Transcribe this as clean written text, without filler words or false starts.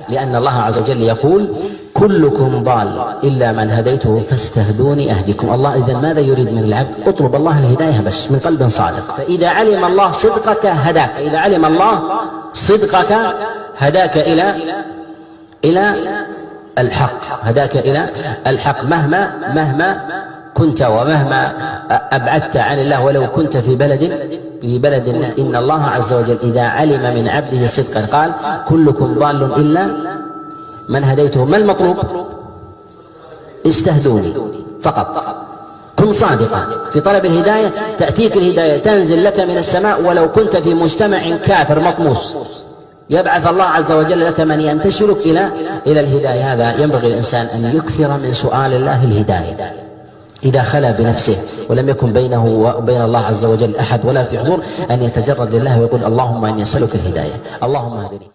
لأن الله عز وجل يقول كلكم ضال إلا من هديته فاستهدوني أهدكم. الله إذن ماذا يريد من العبد؟ اطلب الله الهداية بس من قلب صادق. فإذا علم الله صدقك هداك، إذا علم الله صدقك هداك إلى الحق، هداك إلى الحق مهما كنت ومهما أبعدت عن الله، ولو كنت في بلد إن الله عز وجل إذا علم من عبده صدقا قال كلكم ضال إلا من هديته. ما المطلوب؟ استهدوني فقط. كن صادقا في طلب الهداية، تأتيك الهداية تنزل لك من السماء ولو كنت في مجتمع كافر مطموس، يبعث الله عز وجل لك من ينتشرك إلى الهداية. هذا ينبغي الإنسان أن يكثر من سؤال الله الهداية إذا خلا بنفسه ولم يكن بينه وبين الله عز وجل أحد ولا في حضور، أن يتجرد لله ويقول اللهم إني أسألك الهداية، اللهم اهدني.